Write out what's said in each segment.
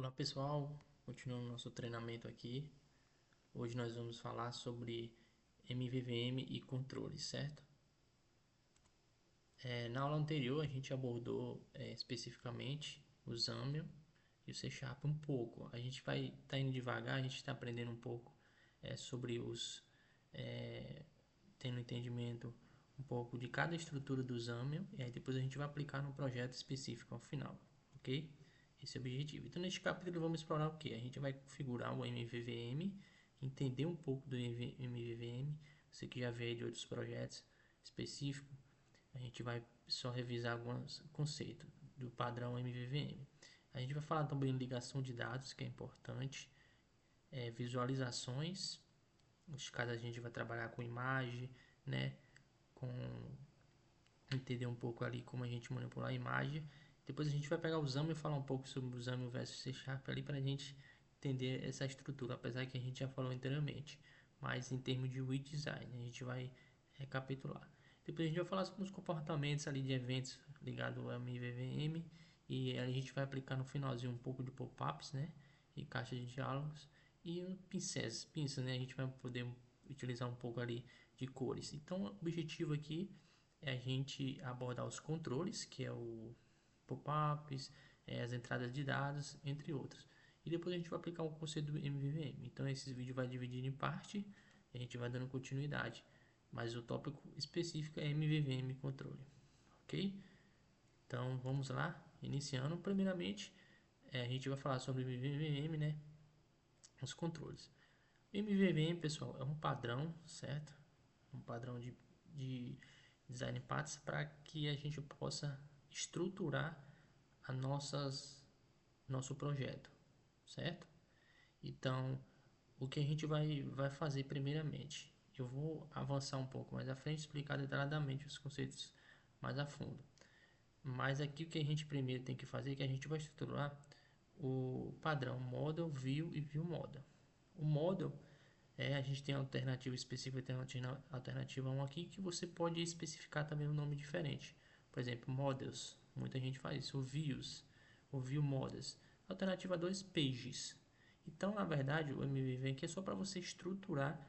Olá pessoal, continuando nosso treinamento aqui. Hoje nós vamos falar sobre MVVM e controles, certo? Na aula anterior a gente abordou especificamente o XAML e o C Sharp um pouco. A gente vai estar indo devagar, a gente está aprendendo um pouco sobre tendo entendimento um pouco de cada estrutura do XAML e aí depois a gente vai aplicar no projeto específico ao final, ok? Esse é o objetivo. Então, neste capítulo, vamos explorar o que? A gente vai configurar o MVVM, entender um pouco do MVVM. Você que já veio de outros projetos específicos, a gente vai só revisar alguns conceitos do padrão MVVM. A gente vai falar também de ligação de dados, que é importante, visualizações. Neste caso, a gente vai trabalhar com imagem, né? Com entender um pouco ali como a gente manipular a imagem. Depois a gente vai pegar o XAML e falar um pouco sobre o XAML versus C Sharp ali para a gente entender essa estrutura, apesar que a gente já falou anteriormente. Mas em termos de UI design, a gente vai recapitular. Depois a gente vai falar sobre os comportamentos ali de eventos ligados ao MVVM e a gente vai aplicar no finalzinho um pouco de pop-ups, né? E caixa de diálogos e pinças, né? A gente vai poder utilizar um pouco ali de cores. Então, o objetivo aqui é a gente abordar os controles, que é o pop-ups, as entradas de dados, entre outros. E depois a gente vai aplicar o conceito do MVVM. Então esse vídeo vai dividir em parte, e a gente vai dando continuidade. Mas o tópico específico é MVVM controle, ok? Então vamos lá, iniciando. Primeiramente, a gente vai falar sobre MVVM, né? Os controles. MVVM, pessoal, é um padrão, certo? Um padrão de design patterns para que a gente possa estruturar a nosso projeto, certo? Então, o que a gente vai fazer primeiramente? Eu vou avançar um pouco mais à frente, explicar detalhadamente os conceitos mais a fundo. Mas aqui o que a gente primeiro tem que fazer é que a gente vai estruturar o padrão Model, View e View Model. O Model a gente tem a alternativa específica, tem a alternativa 1 aqui que você pode especificar também um nome diferente. Por exemplo, Models, muita gente faz isso, o View Models. Alternativa 2, Pages. Então, na verdade, o MVV aqui é só para você estruturar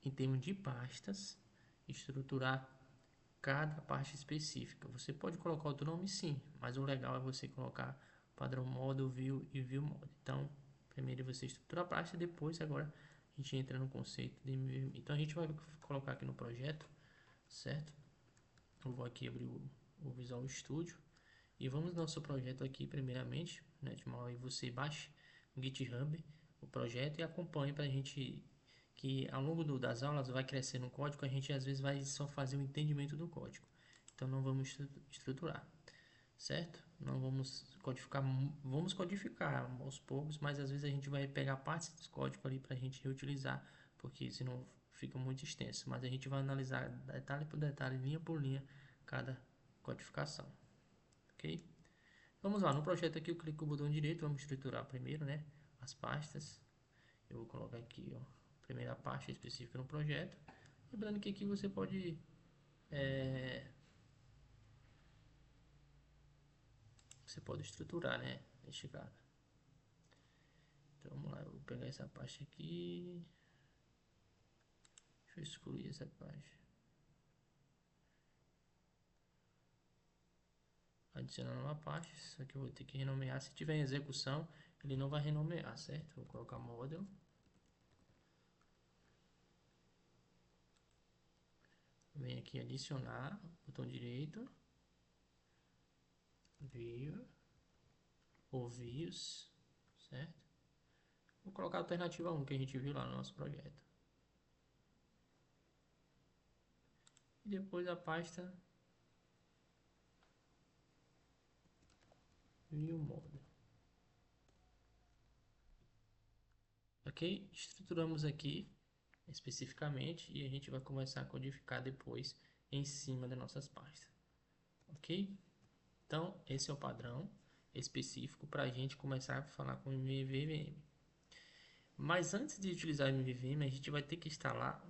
em termos de pastas, estruturar cada parte específica. Você pode colocar outro nome sim, mas o legal é você colocar padrão Model, View e View Model. Então, primeiro você estrutura a pasta, depois agora a gente entra no conceito de MVVM. Então a gente vai colocar aqui no projeto, certo? Eu vou aqui abrir o Visual Studio e vamos no nosso projeto aqui primeiramente, né? De mal aí você baixe no GitHub o projeto e acompanhe para a gente que ao longo das aulas vai crescendo o código, a gente às vezes vai só fazer o entendimento do código. Então não vamos estruturar, certo? Não vamos codificar, vamos codificar aos poucos, mas às vezes a gente vai pegar partes do código ali para a gente reutilizar, porque senão fica muito extenso. Mas a gente vai analisar detalhe por detalhe, linha por linha, cada codificação, ok? Vamos lá, no projeto aqui eu clico no botão direito, vamos estruturar primeiro, né? As pastas. Eu vou colocar aqui, ó, a primeira pasta específica no projeto. Lembrando que aqui você pode estruturar, né? Neste caso. Então vamos lá, eu vou pegar essa pasta aqui. Deixa eu excluir essa pasta. Adicionando uma pasta, só que eu vou ter que renomear. Se tiver em execução, ele não vai renomear, certo? Vou colocar model. Vem aqui adicionar, botão direito, view ou views, certo? Vou colocar a alternativa 1 que a gente viu lá no nosso projeto. E depois a pasta view model. Ok? Estruturamos aqui especificamente e a gente vai começar a codificar depois em cima das nossas pastas. Ok? Então, esse é o padrão específico para a gente começar a falar com MVVM. Mas antes de utilizar MVVM, a gente vai ter que instalar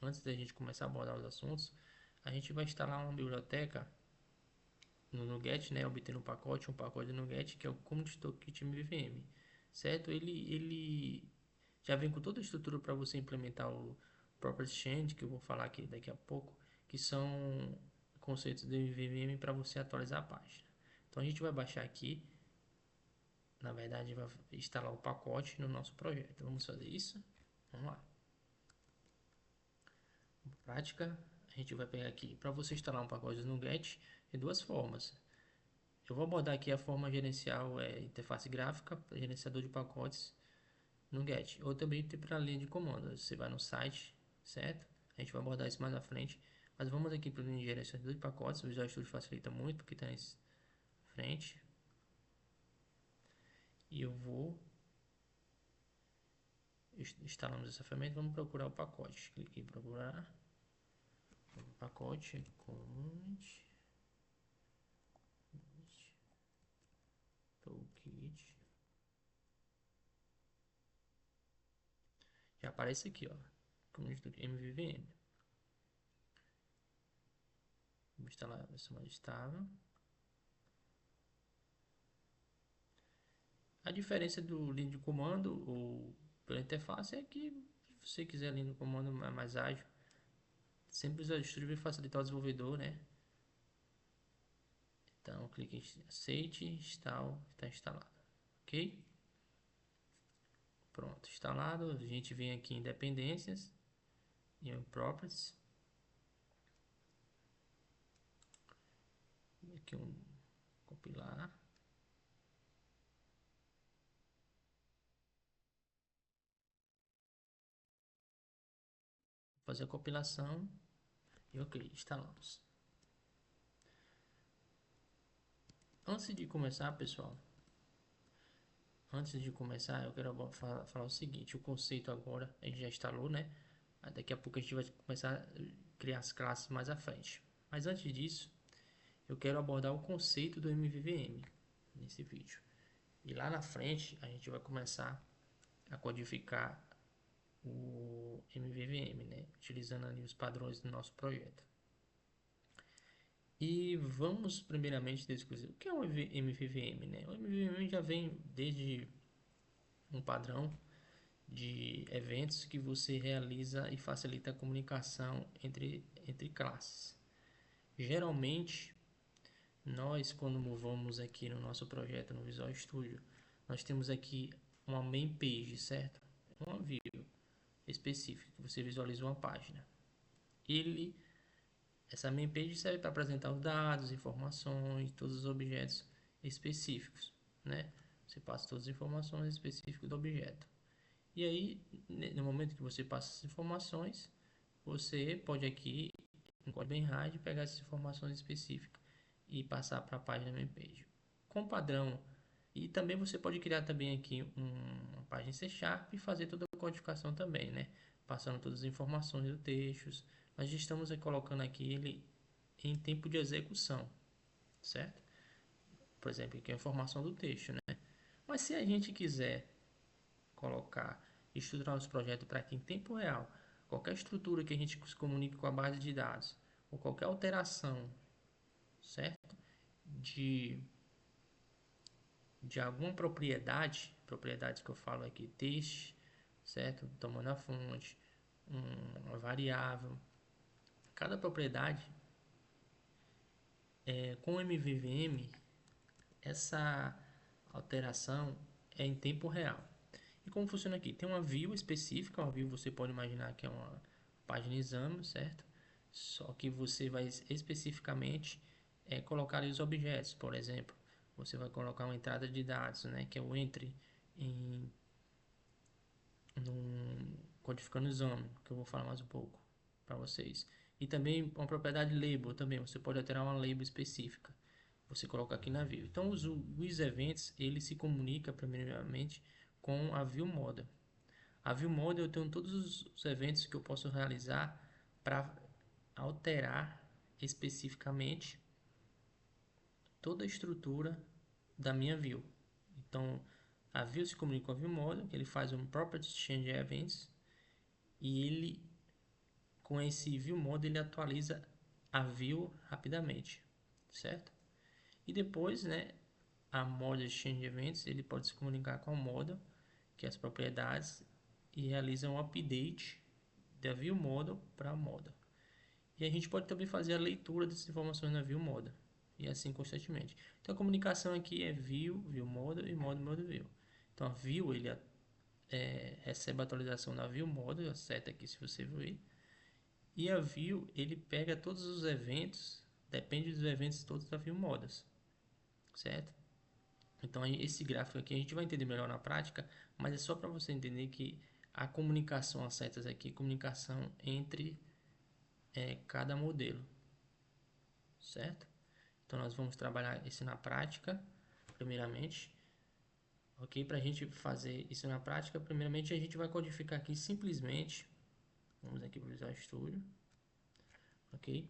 antes da gente começar a abordar os assuntos, a gente vai instalar uma biblioteca no NuGet, né, obtendo um pacote do NuGet, que é o Community Toolkit MVVM, certo? Ele já vem com toda a estrutura para você implementar o Property Change, que eu vou falar aqui daqui a pouco, que são conceitos do MVVM para você atualizar a página. Então a gente vai baixar aqui, na verdade vai instalar o pacote no nosso projeto. Vamos fazer isso? Vamos lá. Prática, a gente vai pegar aqui, para você instalar um pacote no NuGet, tem duas formas. Eu vou abordar aqui a forma gerencial, interface gráfica, gerenciador de pacotes no Get. Ou também tem para a linha de comando. Você vai no site, certo? A gente vai abordar isso mais na frente. Mas vamos aqui para o linha de gerenciador de pacotes. O Visual Studio facilita muito porque está em frente. E eu vou instalamos essa ferramenta. Vamos procurar o pacote. Clique em procurar. Pacote Community Toolkit. Já aparece aqui, ó. Community Toolkit MVVM. Vou instalar a versão mais estável. A diferença do linha de comando ou pela interface é que se você quiser a linha de comando mais ágil, sempre o Visual Studio vai facilitar o desenvolvedor, né? Então clique em aceite, install, está instalado, ok? Pronto, instalado. A gente vem aqui em dependências, em properties, aqui compilar. Fazer a compilação e ok, instalamos. Antes de começar, pessoal, eu quero falar o seguinte: o conceito agora a gente já instalou, né? Daqui a pouco a gente vai começar a criar as classes mais à frente. Mas antes disso, eu quero abordar o conceito do MVVM nesse vídeo. E lá na frente a gente vai começar a codificar o MVVM, né? Utilizando ali os padrões do nosso projeto. E vamos primeiramente discutir o que é o MVVM, né? O MVVM já vem desde um padrão de eventos que você realiza e facilita a comunicação entre classes. Geralmente, nós quando movemos aqui no nosso projeto no Visual Studio, nós temos aqui uma main page, certo? Uma view específica, você visualiza uma página. Essa main page serve para apresentar os dados, informações, todos os objetos específicos, né? Você passa todas as informações específicas do objeto. E aí, no momento que você passa essas informações, você pode aqui, no código Benhard, pegar essas informações específicas e passar para a página main page. Com padrão, e também você pode criar também aqui uma página C# e fazer toda a codificação também, né? Passando todas as informações do texto. Nós estamos colocando aqui ele em tempo de execução, certo? Por exemplo, aqui a informação do texto, né? Mas se a gente quiser colocar, estruturar os projetos para que em tempo real, qualquer estrutura que a gente se comunique com a base de dados, ou qualquer alteração, certo? De alguma propriedades que eu falo aqui, texto, certo? Tomando a fonte, uma variável. Cada propriedade, com o MVVM, essa alteração é em tempo real. E como funciona aqui? Tem uma view específica, uma view você pode imaginar que é uma página exame, certo? Só que você vai especificamente colocar ali os objetos, por exemplo. Você vai colocar uma entrada de dados, né? Que é o entry em num, codificando exame, que eu vou falar mais um pouco para vocês. E também uma propriedade label também, você pode alterar uma label específica. Você coloca aqui na view. Então os eventos, ele se comunica primeiramente com a view model. A view model eu tenho todos os eventos que eu posso realizar para alterar especificamente toda a estrutura da minha view. Então, a view se comunica com a view model, ele faz um property change events e ele, com esse view model, ele atualiza a view rapidamente, certo? E depois, né, a Model Exchange Events, ele pode se comunicar com a Model, que é as propriedades, e realiza um update da View Model para a Model. E a gente pode também fazer a leitura dessas informações na View Model, e assim constantemente. Então a comunicação aqui é View, View Model e Model, Model View. Então a View, ele recebe a atualização da View Model, a seta aqui se você ver, e a View, ele pega todos os eventos, depende dos eventos todos da View Models, certo? Então esse gráfico aqui a gente vai entender melhor na prática, mas é só para você entender que a comunicação, as setas aqui, comunicação entre cada modelo, certo? Então nós vamos trabalhar isso na prática, primeiramente, ok? Para a gente fazer isso na prática, primeiramente a gente vai codificar aqui simplesmente, vamos aqui para o Visual Studio, ok?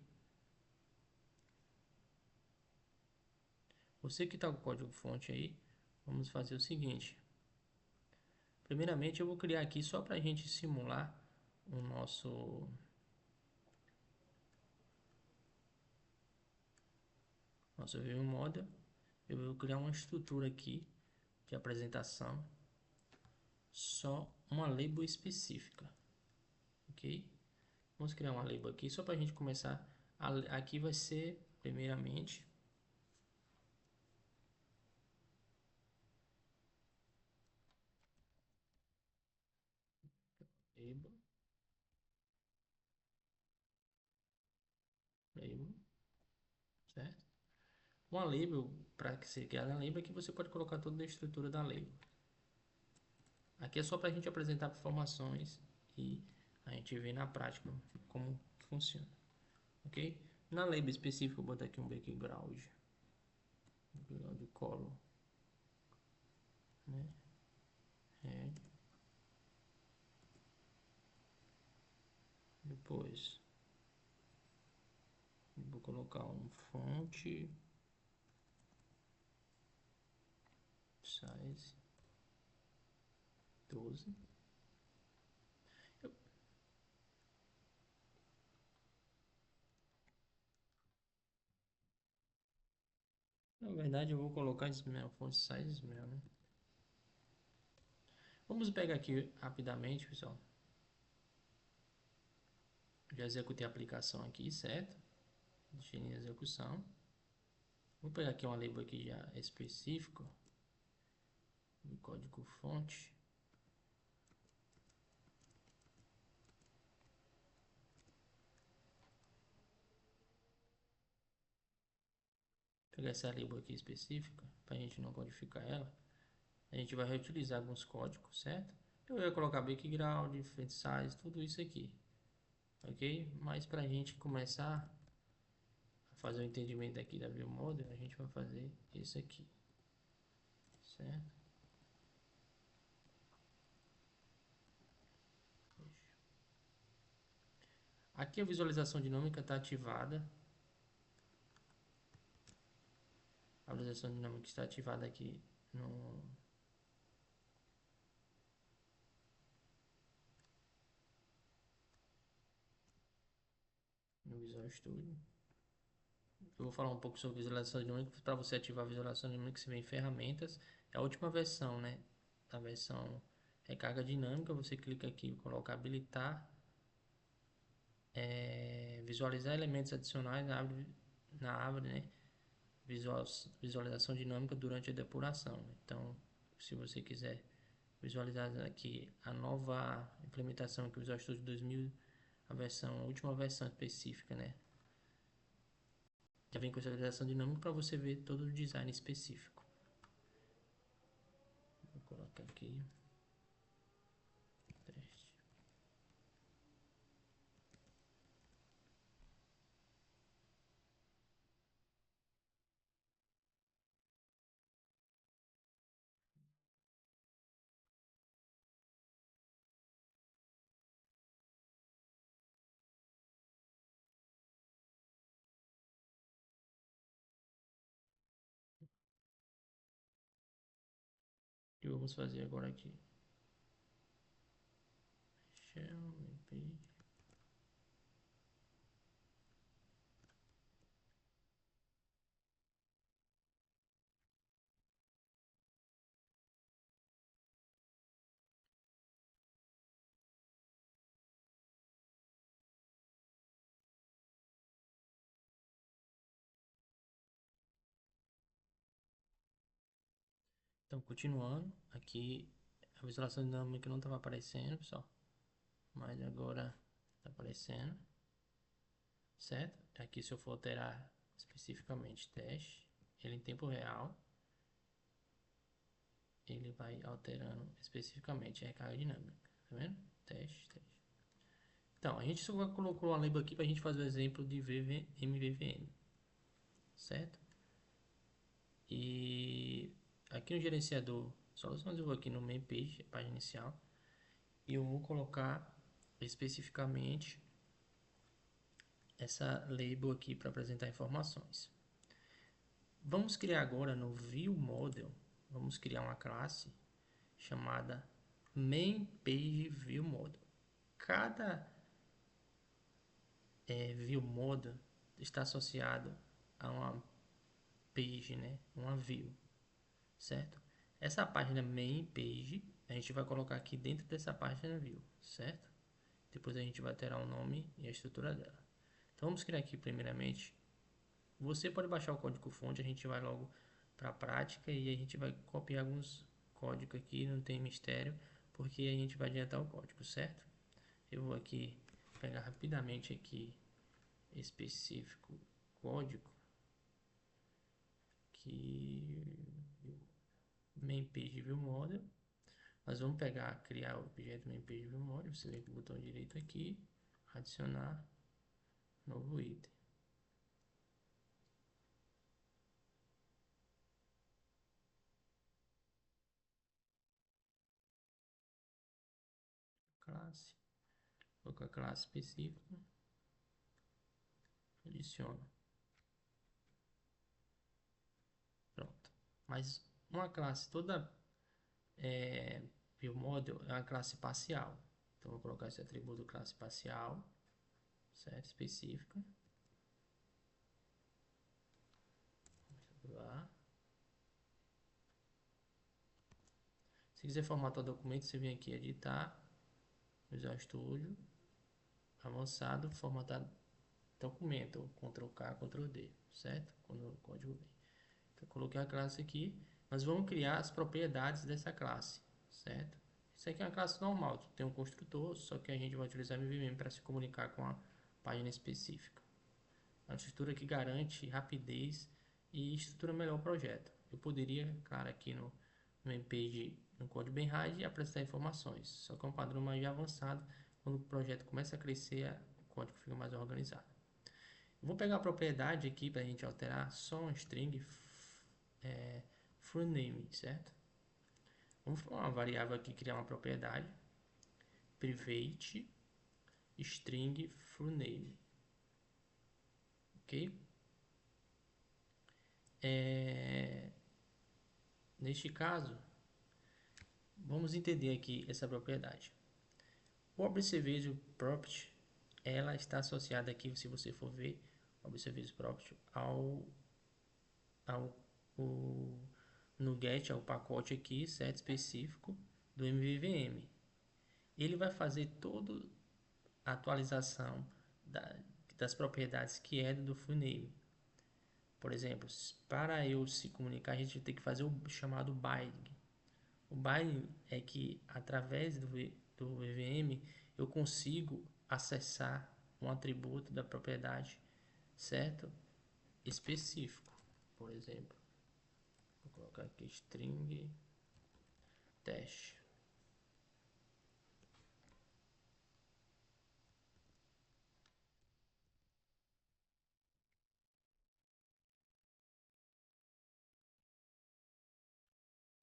Você que está com o código fonte aí, vamos fazer o seguinte. Primeiramente eu vou criar aqui só para a gente simular o nosso View Model. Eu vou criar uma estrutura aqui de apresentação, só uma label específica, ok? Vamos criar uma label aqui só para a gente começar. Aqui vai ser primeiramente label, label, certo? Uma label, para que seja criada a label, aqui você pode colocar toda a estrutura da label. Aqui é só para a gente apresentar informações e a gente ver na prática como funciona, ok? Na label específica eu vou botar aqui um background color, né? Red. Depois vou colocar um fonte size 12. Na verdade eu vou colocar Smell, fonte size Smell, né? Vamos pegar aqui rapidamente, pessoal. Já executei a aplicação aqui, certo? Deixei em execução. Vou pegar aqui uma label aqui já específico do código fonte. Pegar essa label aqui específica, para a gente não codificar ela. A gente vai reutilizar alguns códigos, certo? Eu ia colocar background, font size, tudo isso aqui, ok? Mas para a gente começar a fazer o entendimento aqui da View Model, a gente vai fazer isso aqui, certo? Aqui a visualização dinâmica está ativada. A visualização dinâmica está ativada aqui no Visual Studio. Eu vou falar um pouco sobre visualização dinâmica. Para você ativar a visualização dinâmica, você vem em ferramentas. É a última versão, né? A versão recarga dinâmica. Você clica aqui, coloca habilitar, visualizar elementos adicionais na árvore, né? Visualização dinâmica durante a depuração. Então, se você quiser visualizar aqui a nova implementação que o Visual Studio 2000, a última versão específica, né? Já vem com visualização dinâmica para você ver todo o design específico. Vou colocar aqui teste. E vamos fazer agora aqui. Shell, page. Então, continuando, aqui a visualização dinâmica não estava aparecendo, pessoal, mas agora está aparecendo, certo? Aqui, se eu for alterar especificamente teste, ele em tempo real, ele vai alterando especificamente a recarga dinâmica, tá vendo? Teste, teste. Então, a gente só colocou uma label aqui para a gente fazer o exemplo de MVVM, certo? E aqui no gerenciador soluções eu vou aqui no main page, página inicial, e eu vou colocar especificamente essa label aqui para apresentar informações. Vamos criar agora no ViewModel, vamos criar uma classe chamada MainPageViewModel. Cada ViewModel está associado a uma page, né? Uma view, certo? Essa página MainPage a gente vai colocar aqui dentro dessa página view, certo? Depois a gente vai ter o nome e a estrutura dela. Então vamos criar aqui primeiramente. Você pode baixar o código fonte, a gente vai logo para a prática e a gente vai copiar alguns códigos aqui, não tem mistério, porque a gente vai adiantar o código, certo? Eu vou aqui pegar rapidamente aqui específico código que main page view model. Nós vamos pegar, criar o objeto main page view model, você vem com o botão direito aqui, adicionar novo item. Classe, vou com a classe específica, adiciono. Pronto. Mas uma classe toda ViewModel é uma classe parcial. Então vou colocar esse atributo classe parcial, certo? Específica. Lá. Se quiser formatar o documento, você vem aqui editar, Visual Studio, avançado, formatar documento, Ctrl K, Ctrl D, certo? Quando o código vem. Então coloquei a classe aqui, nós vamos criar as propriedades dessa classe, certo? Isso aqui é uma classe normal, tem um construtor, só que a gente vai utilizar MVVM para se comunicar com a página específica. É uma estrutura que garante rapidez e estrutura melhor o projeto. Eu poderia, claro, aqui no MPage, no código bem RAID, apresentar informações, só que é um padrão mais avançado. Quando o projeto começa a crescer, o código fica mais organizado. Eu vou pegar a propriedade aqui para a gente alterar só um string full name, certo? Vamos para uma variável aqui, criar uma propriedade private string full name, ok? Neste caso, vamos entender aqui essa propriedade. O Observation Property, ela está associada aqui, se você for ver, Observation Property ao no get, ao pacote aqui, set específico do MVVM. Ele vai fazer toda a atualização das propriedades que é do full-name. Por exemplo, para eu se comunicar, a gente tem que fazer o chamado binding. O binding é que através do VVM eu consigo acessar um atributo da propriedade, certo? Específico. Por exemplo, vou colocar aqui string teste.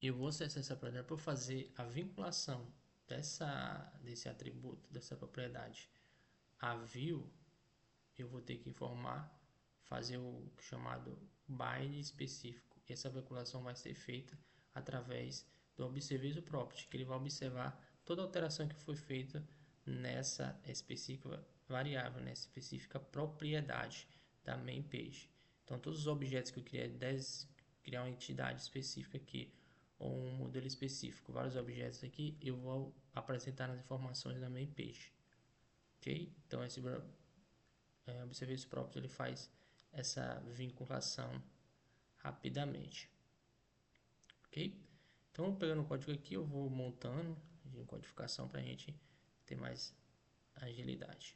Eu vou acessar essa propriedade para fazer a vinculação desse atributo, dessa propriedade a view. Eu vou ter que informar, fazer o chamado bind específico. Essa vinculação vai ser feita através do Observation Property, que ele vai observar toda alteração que foi feita nessa específica variável, nessa específica propriedade da main page. Então, todos os objetos que eu criar uma entidade específica aqui, ou um modelo específico, vários objetos aqui, eu vou apresentar as informações da main page. Ok? Então, esse Observation Property ele faz essa vinculação rapidamente. Ok? Então, pegando o código aqui, eu vou montando em codificação para a gente ter mais agilidade.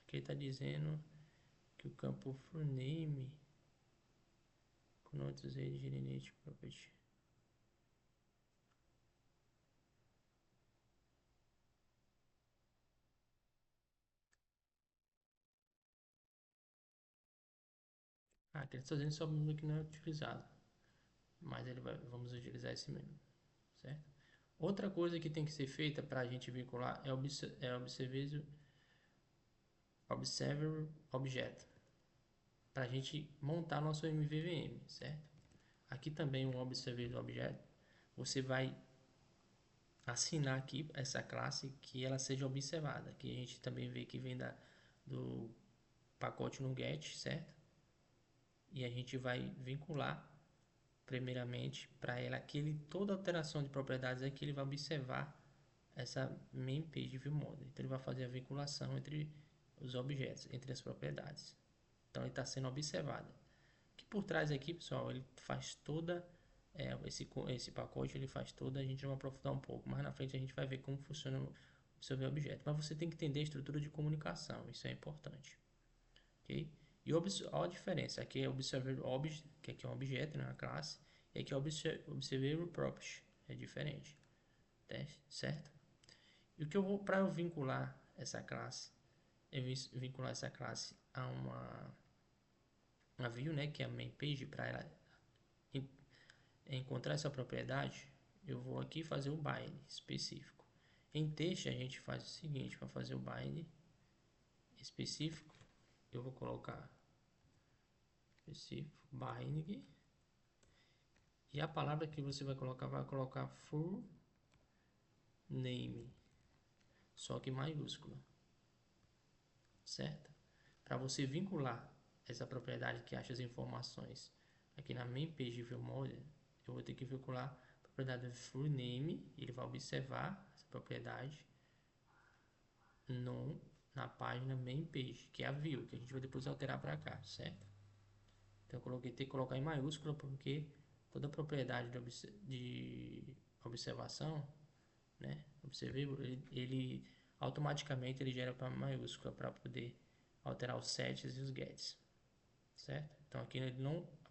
Aqui está dizendo que o campo FruName connotes age generate property. Aqui ele está dizendo só o que não é utilizado, mas vamos utilizar esse mesmo, certo? Outra coisa que tem que ser feita para a gente vincular é observer objeto, para a gente montar nosso MVVM, certo? Aqui também um observer objeto, você vai assinar aqui essa classe que ela seja observada, que a gente também vê que vem do pacote no get, certo? E a gente vai vincular primeiramente para ela toda alteração de propriedades aqui ele vai observar essa main page view model. Então ele vai fazer a vinculação entre os objetos, entre as propriedades. Então ele está sendo observado. Que por trás aqui, pessoal, ele faz toda esse pacote, ele faz toda, a gente vai aprofundar um pouco. Mais na frente a gente vai ver como funciona o observer objeto. Mas você tem que entender a estrutura de comunicação, isso é importante. Ok? E olha a diferença, aqui é observer object, que aqui é um objeto, né, uma classe, e aqui é observer property, é diferente, certo? E o que eu vou, para eu vincular essa classe, vincular essa classe a uma view, né, que é a main page, para ela encontrar essa propriedade, eu vou aqui fazer o bind específico. Em texto a gente faz o seguinte, para fazer o bind específico, eu vou colocar específico bind, e a palavra que você vai colocar full name, só que maiúscula, certo? Para você vincular essa propriedade que acha as informações aqui na main page view model, eu vou ter que vincular a propriedade full name, ele vai observar essa propriedade na página main page, que é a view, que a gente vai depois alterar para cá, certo? Então eu tem que colocar em maiúscula porque toda propriedade de observação, né, observável, ele automaticamente ele gera para maiúscula para poder alterar os sets e os gets, certo? Então aqui a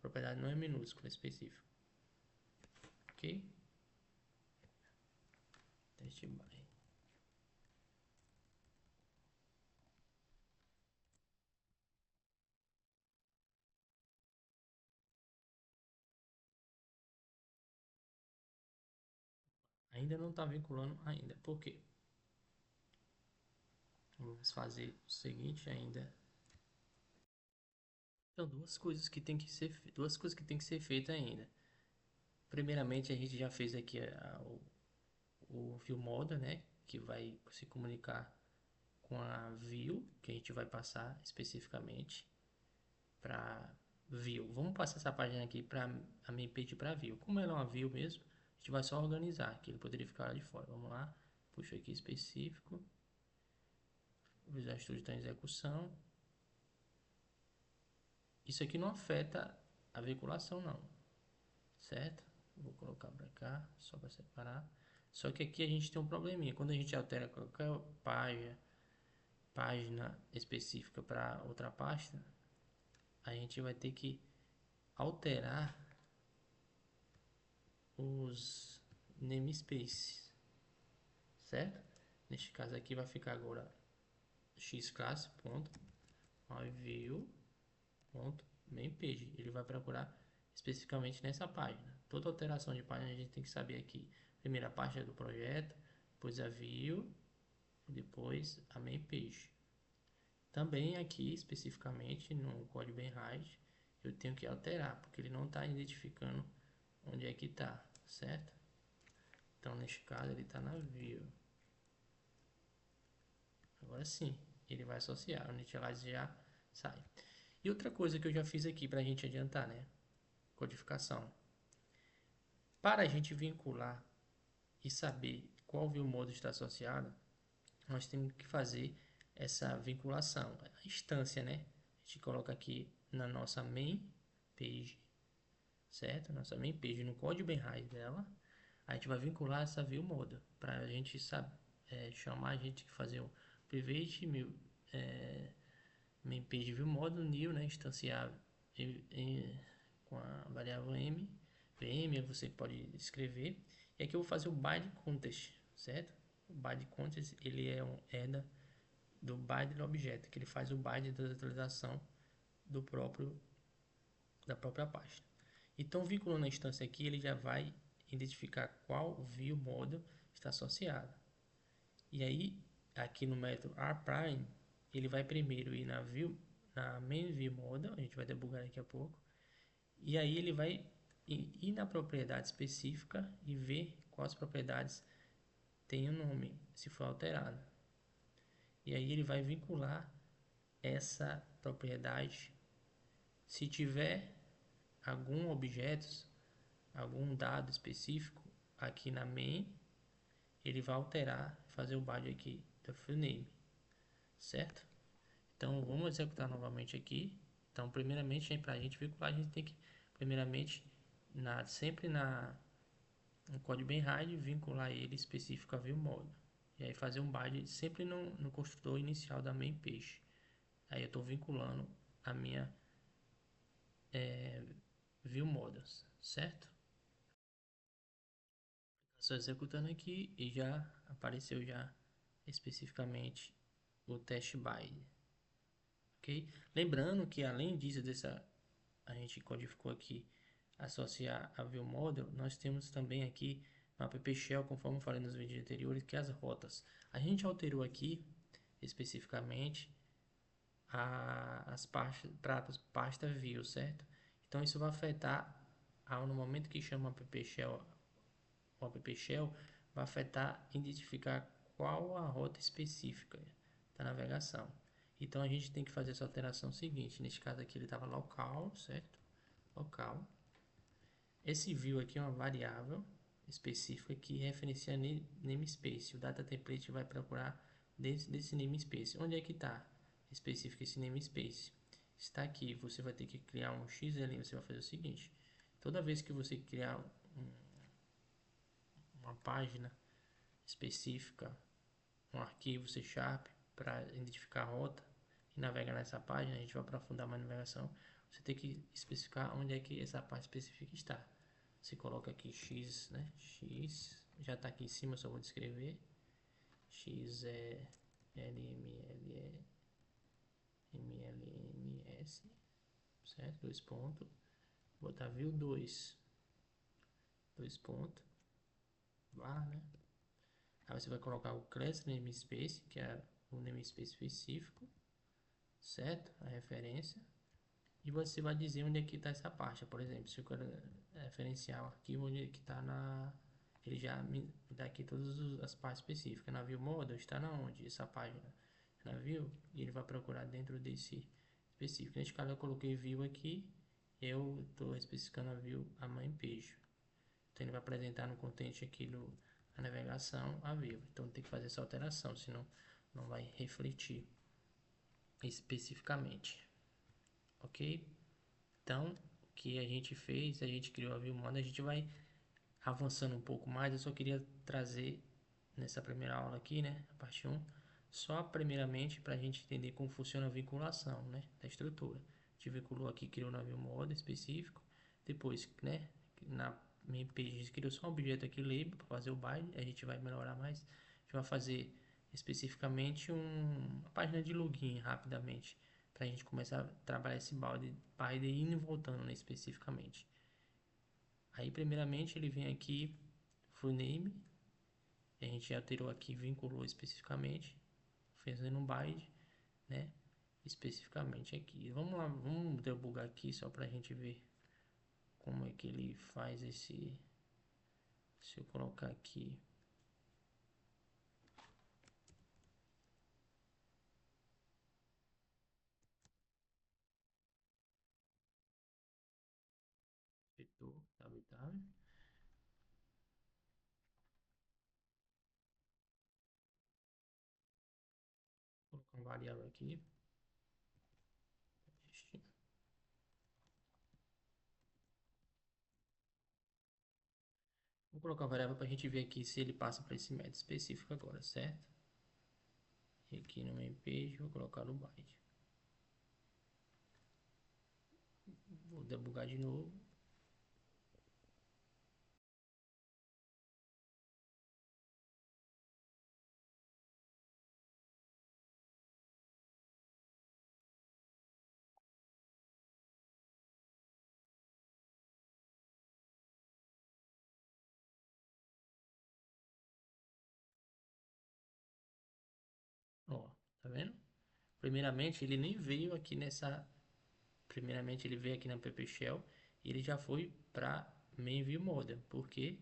propriedade não é minúscula, é específica, ok? Teste by. Ainda não está vinculando ainda, por quê? Vamos fazer o seguinte ainda. Então, duas coisas que tem que ser feita ainda. Primeiramente, a gente já fez aqui o view model, né, que vai se comunicar com a view, que a gente vai passar especificamente para view. Vamos passar essa página aqui para a minha page para view. Como ela é uma view mesmo, a gente vai só organizar, que ele poderia ficar lá de fora. Vamos lá, puxa aqui específico. O Visual Studio está em execução. Isso aqui não afeta a vinculação não, certo? Vou colocar para cá, só para separar. Só que aqui a gente tem um probleminha. Quando a gente altera qualquer página específica para outra pasta, a gente vai ter que alterar os namespaces, certo? Neste caso aqui vai ficar agora xclass.myView.mainPage. Ele vai procurar especificamente nessa página. Toda alteração de página a gente tem que saber aqui. Primeiro a página do projeto, depois a view, depois a main page. Também aqui especificamente no código Benride eu tenho que alterar, porque ele não está identificando onde é que está, certo? Então neste caso ele está na view. Agora sim, ele vai associar, o initialize já sai. E outra coisa que eu já fiz aqui para a gente adiantar, né? Codificação. Para a gente vincular e saber qual view mode está associado, nós temos que fazer essa vinculação, a instância, né? A gente coloca aqui na nossa main page, certo? Nossa main page no código Benride dela, A gente vai vincular essa view model para a gente chamar a gente fazer um private main page view model new, né, instanciar com a variável m, vm, você pode escrever. E aqui eu vou fazer o bind context, certo? O bind context ele é um header do bind do objeto, que ele faz o bind da atualização do próprio da própria página. Então, vinculando a instância aqui, ele já vai identificar qual view model está associado. E aí, aqui no método rPrime, ele vai primeiro ir na main view model, a gente vai debugar daqui a pouco, e aí ele vai ir na propriedade específica e ver quais propriedades tem o nome, se for alterado. E aí ele vai vincular essa propriedade. Se tiver algum objeto, algum dado específico aqui na main, ele vai alterar, fazer o bind aqui do filename, certo? Então vamos executar novamente aqui. Então primeiramente para a gente vincular, a gente tem que primeiramente sempre no código bem hard vincular ele específico a view model. E aí fazer um bind sempre no construtor inicial da main page. Aí eu estou vinculando a minha view models, certo? Estou executando aqui e já apareceu já especificamente o test bind, ok? Lembrando que além disso a gente codificou aqui associar a view model, nós temos também aqui no app shell, conforme eu falei nos vídeos anteriores, que as rotas. A gente alterou aqui especificamente as pastas para pasta view, certo? Então isso vai afetar no momento que chama o app shell vai afetar identificar qual a rota específica da navegação. Então a gente tem que fazer essa alteração seguinte. Neste caso aqui ele estava local, certo? Local. Esse view aqui é uma variável específica que referencia namespace. O data template vai procurar dentro desse namespace. Onde é que está específico esse namespace? Está aqui. Você vai ter que criar um XLN. Você vai fazer o seguinte: toda vez que você criar uma página específica, um arquivo C# para identificar a rota e navegar nessa página, a gente vai aprofundar mais a navegação. Você tem que especificar onde é que essa parte específica está. Você coloca aqui x, né? X já está aqui em cima, só vou descrever. X é mlms, certo? Dois pontos. Vou botar view 2, dois pontos, var, né? Aí você vai colocar o class namespace, que é o namespace específico, certo? A referência. E você vai dizer onde é que está essa parte. Por exemplo, se eu quero referenciar o arquivo onde é que está ele já me dá aqui todas as partes específicas. Na view model está na onde? Essa página na view, e ele vai procurar dentro desse específico. Neste caso eu coloquei view aqui, eu estou especificando a view a main page. Então ele vai apresentar no content aqui a navegação a view. Então tem que fazer essa alteração, senão não vai refletir especificamente. Ok? Então, o que a gente fez, a gente criou a view model, a gente vai avançando um pouco mais. Eu só queria trazer nessa primeira aula aqui, né, a parte 1, só primeiramente para a gente entender como funciona a vinculação, né, da estrutura. A gente vinculou aqui, criou na view model específico, depois, né, na main page a gente criou só um objeto aqui, label, para fazer o bind. A gente vai melhorar mais, a gente vai fazer especificamente uma página de login rapidamente, para a gente começar a trabalhar esse bind indo e voltando, né, especificamente. Aí primeiramente ele vem aqui, full name, a gente alterou aqui, vinculou especificamente, fazendo um bind, né, especificamente aqui. Vamos lá, vamos debugar aqui só para a gente ver como é que ele faz esse. Se eu colocar aqui vetor, tab, vou colocar uma variável aqui, colocar a variável para a gente ver aqui se ele passa para esse método específico agora, certo? E aqui no main page vou colocar o byte. Vou debugar de novo. Ó, tá vendo? Primeiramente, ele nem veio aqui nessa. Primeiramente, ele veio aqui na PPShell e ele já foi para main view model. Por quê?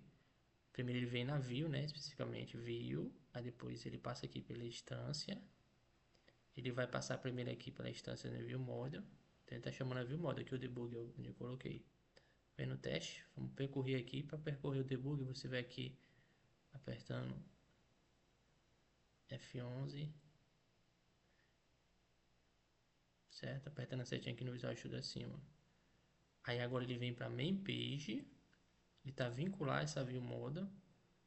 Primeiro ele vem na view, né? Especificamente view. Aí depois ele passa aqui pela instância. Ele vai passar primeiro aqui pela instância no view model. Então ele tá chamando a view model aqui o debug onde eu coloquei. Vem no teste. Vamos percorrer aqui. Para percorrer o debug, você vai aqui apertando F11. Certo? Apertando a setinha aqui no Visual Studio acima. Aí agora ele vem para main page. Ele tá vincular essa view model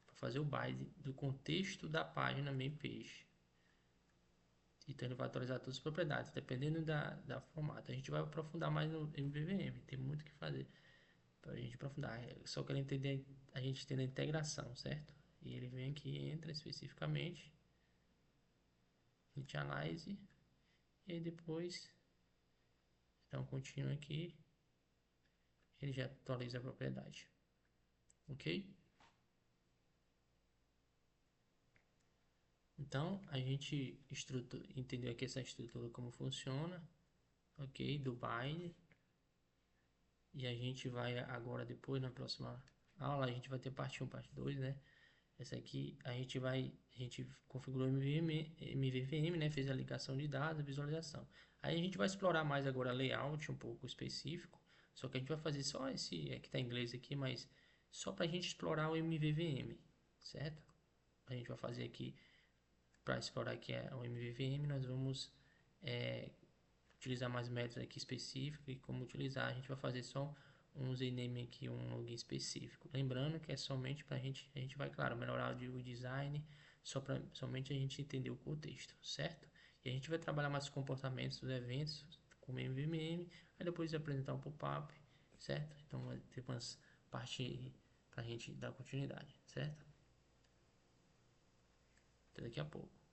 para fazer o bind do contexto da página main page. Então ele vai atualizar todas as propriedades, dependendo da formato. A gente vai aprofundar mais no MVVM, tem muito o que fazer para a gente aprofundar. Só quero entender, a gente entender a integração, certo? E ele vem aqui, entra especificamente, initialize, e aí depois, então continua aqui, ele já atualiza a propriedade, ok? Então a gente entendeu aqui essa estrutura como funciona, ok? Do bind. E a gente vai agora depois na próxima aula a gente vai ter parte 1, parte 2, né? Essa aqui a gente configurou MVVM, né? Fez a ligação de dados, visualização. Aí a gente vai explorar mais agora layout um pouco específico, só que a gente vai fazer só esse, que tá em inglês aqui, mas só para a gente explorar o MVVM, certo? A gente vai fazer aqui para explorar aqui o MVVM, nós vamos é, utilizar mais métodos aqui específicos e como utilizar. A gente vai fazer só um username aqui, um login específico. Lembrando que é somente para a gente vai, claro, melhorar o design, somente a gente entender o contexto, certo? E a gente vai trabalhar mais os comportamentos dos eventos com MVM, aí depois apresentar um pop-up, certo? Então vai ter umas partes para a gente dar continuidade, certo? Até daqui a pouco.